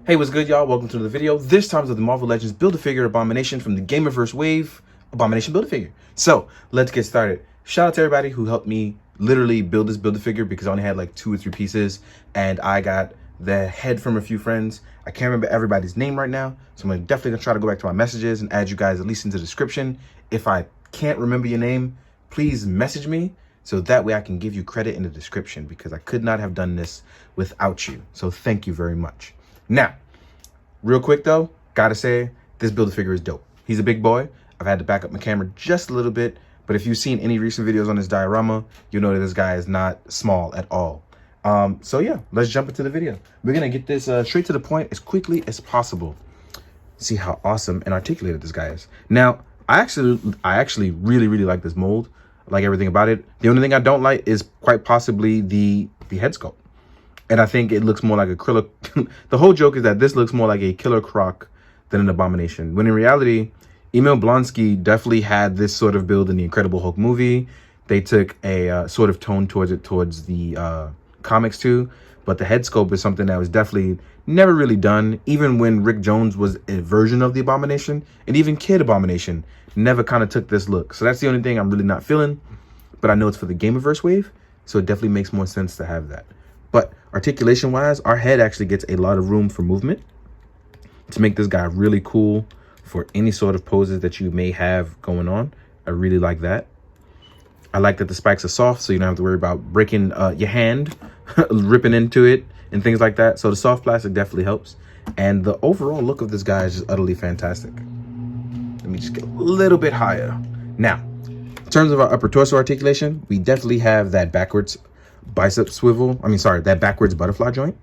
Hey, what's good, y'all? Welcome to the video. This time of the Marvel Legends Build-A-Figure Abomination from the Gamerverse Wave Abomination Build-A-Figure. So, let's get started. Shout out to everybody who helped me literally build this Build-A-Figure because I only had like 2 or 3 pieces, and I got the head from a few friends. I can't remember everybody's name right now, so I'm definitely gonna try to go back to my messages and add you guys at least into the description. If I can't remember your name, please message me so that way I can give you credit in the description, because I could not have done this without you. So thank you very much. Now, real quick though, gotta say, this Build-A-Figure is dope. He's a big boy. I've had to back up my camera just a little bit, but if you've seen any recent videos on this diorama, you know that this guy is not small at all. So yeah, let's jump into the video. We're gonna get this straight to the point as quickly as possible. See how awesome and articulated this guy is. Now, I actually really like this mold. I like everything about it. The only thing I don't like is quite possibly the head sculpt. And I think it looks more like acrylic. The whole joke is that this looks more like a Killer Croc than an Abomination. When in reality, Emil Blonsky definitely had this sort of build in the Incredible Hulk movie. They took a sort of tone towards the comics too. But the head sculpt is something that was definitely never really done. Even when Rick Jones was a version of the Abomination, and even Kid Abomination never kind of took this look. So that's the only thing I'm really not feeling. But I know it's for the Gamerverse wave, so it definitely makes more sense to have that. But articulation wise, our head actually gets a lot of room for movement to make this guy really cool for any sort of poses that you may have going on. I really like that. I like that the spikes are soft, so you don't have to worry about breaking your hand, ripping into it and things like that. So the soft plastic definitely helps. And the overall look of this guy is just utterly fantastic. Let me just get a little bit higher. Now, in terms of our upper torso articulation, we definitely have that backwards bicep swivel. That backwards butterfly joint,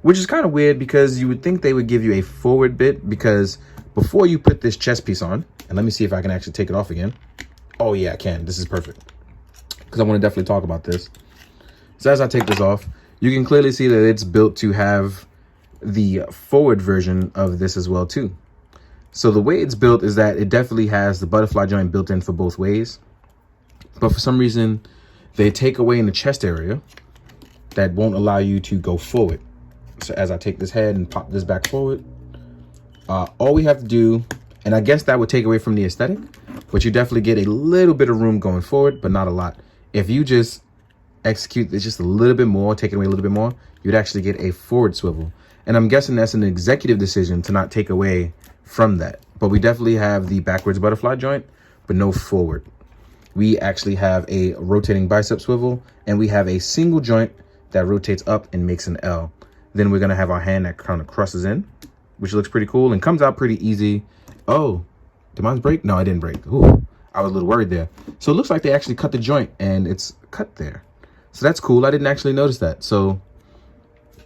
which is kind of weird because you would think they would give you a forward bit, because before you put this chest piece on, and let me see if I can actually take it off again. Oh yeah, I can. This is perfect, because I want to definitely talk about this. So as I take this off, you can clearly see that it's built to have the forward version of this as well too. So the way it's built is that it definitely has the butterfly joint built in for both ways, but for some reason they take away in the chest area that won't allow you to go forward. So as I take this head and pop this back forward, all we have to do, and I guess that would take away from the aesthetic, but you definitely get a little bit of room going forward, but not a lot. If you just execute this just a little bit more, take it away a little bit more, you'd actually get a forward swivel. And I'm guessing that's an executive decision to not take away from that. But we definitely have the backwards butterfly joint, but no forward. We actually have a rotating bicep swivel, and we have a single joint that rotates up and makes an L. Then we're gonna have our hand that kind of crosses in, which looks pretty cool and comes out pretty easy. Oh, did mine break? No, I didn't break. Ooh, I was a little worried there. So it looks like they actually cut the joint and it's cut there. So that's cool. I didn't actually notice that. So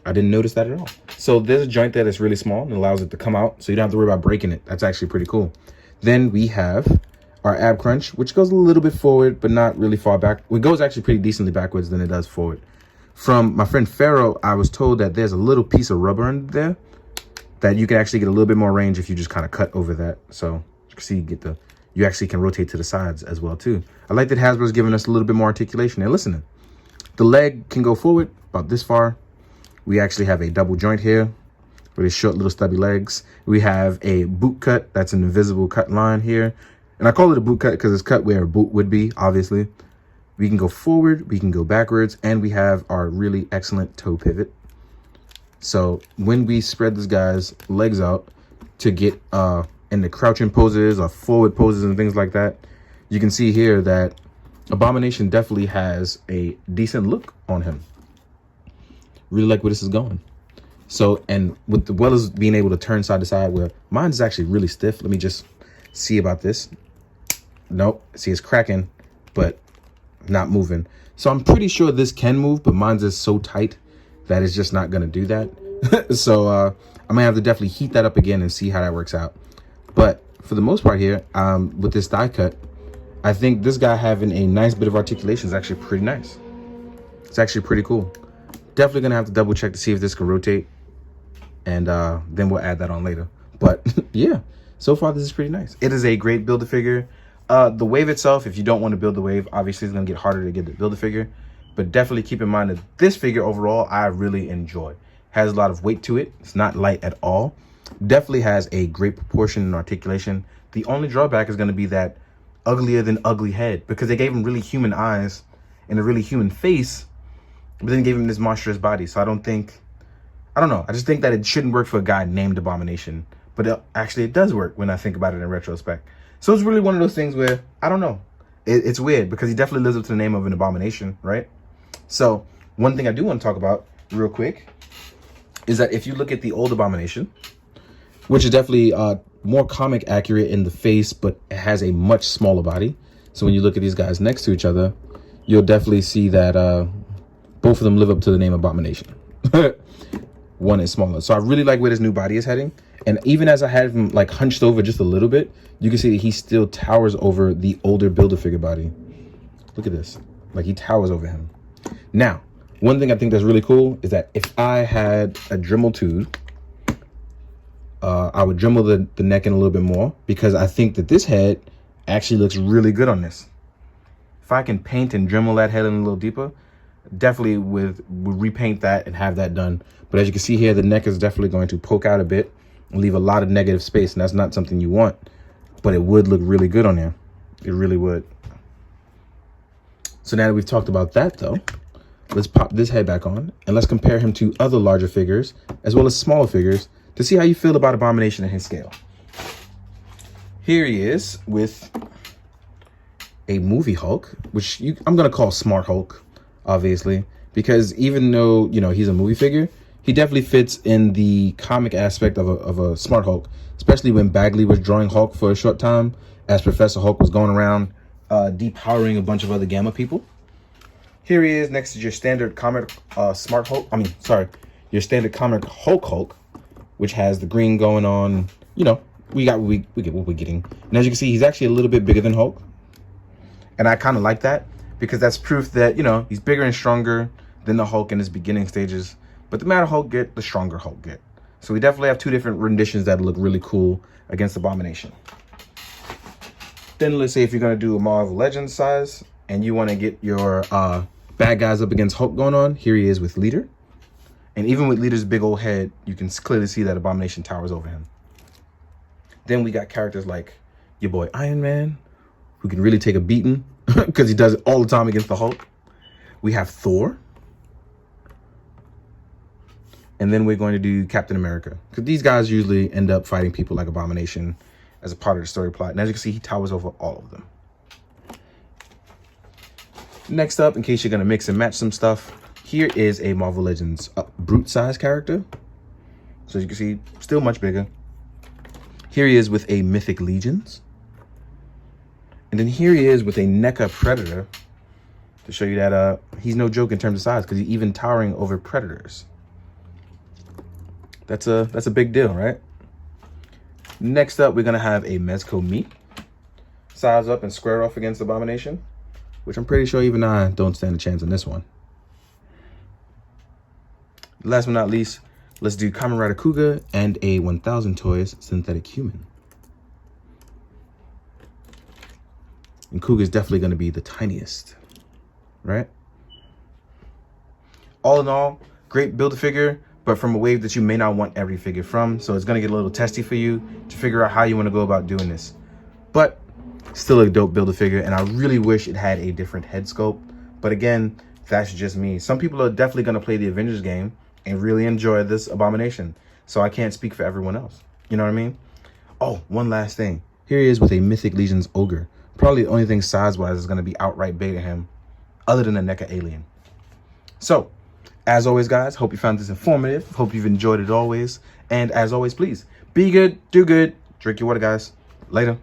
I didn't notice that at all. So there's a joint there that's really small and allows it to come out, so you don't have to worry about breaking it. That's actually pretty cool. Then we have our ab crunch, which goes a little bit forward, but not really far back. It goes actually pretty decently backwards than it does forward. From my friend Pharaoh, I was told that there's a little piece of rubber under there that you can actually get a little bit more range if you just kind of cut over that. So you can see you actually can rotate to the sides as well too. I like that Hasbro's giving us a little bit more articulation. And listening, the leg can go forward about this far. We actually have a double joint here with his short little stubby legs. We have a boot cut. That's an invisible cut line here. And I call it a boot cut because it's cut where a boot would be, obviously. We can go forward, we can go backwards, and we have our really excellent toe pivot. So when we spread this guy's legs out to get in the crouching poses or forward poses and things like that, you can see here that Abomination definitely has a decent look on him. Really like where this is going. So, and with the well as being able to turn side to side, where mine is actually really stiff. Let me just see about this. Nope, see it's cracking, but not moving. So I'm pretty sure this can move, but mine's is so tight that it's just not gonna do that. So I'm gonna have to definitely heat that up again and see how that works out. But for the most part here, with this die cut, I think this guy having a nice bit of articulation is actually pretty nice. It's actually pretty cool. Definitely gonna have to double check to see if this can rotate, and then we'll add that on later. But yeah, so far this is pretty nice. It is a great Build-A-Figure. The wave itself, if you don't want to build the wave, obviously it's gonna get harder to get the Build-A-Figure, but definitely keep in mind that this figure overall I really enjoy. has a lot of weight to it. It's not light at all. Definitely has a great proportion and articulation. The only drawback is going to be that uglier than ugly head, because they gave him really human eyes and a really human face, but then gave him this monstrous body. So I don't know. I just think that it shouldn't work for a guy named Abomination, but actually it does work when I think about it in retrospect. So it's really one of those things where, I don't know. It's weird because he definitely lives up to the name of an abomination, right? So one thing I do want to talk about real quick is that if you look at the old Abomination, which is definitely more comic accurate in the face, but it has a much smaller body. So when you look at these guys next to each other, you'll definitely see that both of them live up to the name Abomination. One is smaller. So I really like where this new body is heading. And even as I had him like hunched over just a little bit, you can see that he still towers over the older Build-A-Figure body. Look at this. Like, he towers over him. Now, one thing I think that's really cool is that if I had a Dremel tube, I would Dremel the neck in a little bit more, because I think that this head actually looks really good on this. If I can paint and Dremel that head in a little deeper, definitely would repaint that and have that done. But as you can see here, the neck is definitely going to poke out a bit and leave a lot of negative space, and that's not something you want. But it would look really good on there. It really would. So now that we've talked about that, though, let's pop this head back on and let's compare him to other larger figures as well as smaller figures to see how you feel about Abomination and his scale. Here he is with a movie Hulk, which I'm going to call Smart Hulk, obviously, because even though, you know, he's a movie figure, he definitely fits in the comic aspect of a Smart Hulk, especially when Bagley was drawing Hulk for a short time, as Professor Hulk was going around depowering a bunch of other Gamma people. Here he is next to your standard comic Smart Hulk. Your standard comic Hulk, which has the green going on. You know, we get what we're getting. And as you can see, he's actually a little bit bigger than Hulk. And I kind of like that, because that's proof that, you know, he's bigger and stronger than the Hulk in his beginning stages. But the madder Hulk get, the stronger Hulk get. So we definitely have two different renditions that look really cool against Abomination. Then let's say if you're going to do a Marvel Legends size and you want to get your bad guys up against Hulk going on, here he is with Leader. And even with Leader's big old head, you can clearly see that Abomination towers over him. Then we got characters like your boy Iron Man, who can really take a beating because he does it all the time against the Hulk. We have Thor. And then we're going to do Captain America, because these guys usually end up fighting people like Abomination as a part of the story plot. And as you can see, he towers over all of them. Next up, in case you're going to mix and match some stuff, here is a Marvel Legends brute size character. So as you can see, still much bigger. Here he is with a Mythic Legions. And then here he is with a NECA Predator, to show you that he's no joke in terms of size, because he's even towering over Predators. That's a big deal, right? Next up, we're going to have a Mezco Meat. Size up and square off against Abomination, which I'm pretty sure even I don't stand a chance on this one. Last but not least, let's do Kamen Rider Kuga and a 1000 Toys Synthetic Human. And Kuga is definitely going to be the tiniest, right? All in all, great Build-A-Figure, but from a wave that you may not want every figure from. So it's going to get a little testy for you to figure out how you want to go about doing this. But still a dope Build-A-Figure, and I really wish it had a different head sculpt. But again, that's just me. Some people are definitely going to play the Avengers game and really enjoy this Abomination. So I can't speak for everyone else. You know what I mean? Oh, one last thing. Here he is with a Mythic Legions Ogre. Probably the only thing size-wise is going to be outright big to him, other than the NECA Alien. So, as always, guys, hope you found this informative. Hope you've enjoyed it always. And as always, please, be good, do good, drink your water, guys. Later.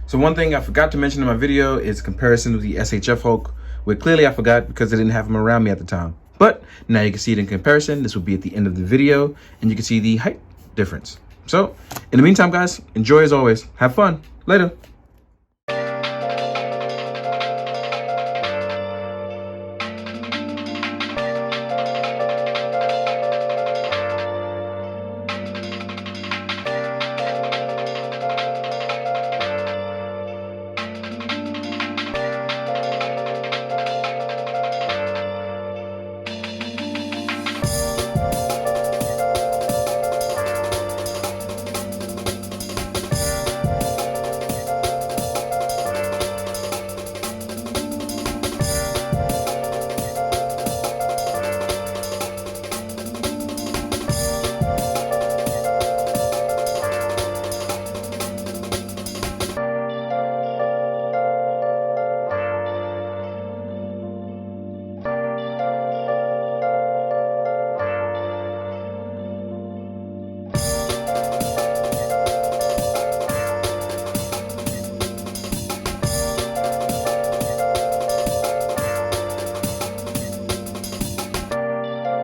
So one thing I forgot to mention in my video is comparison with the SHF Hulk, where clearly I forgot because I didn't have him around me at the time. But now you can see it in comparison. This will be at the end of the video, and you can see the height difference. So, in the meantime, guys, enjoy as always. Have fun. Later.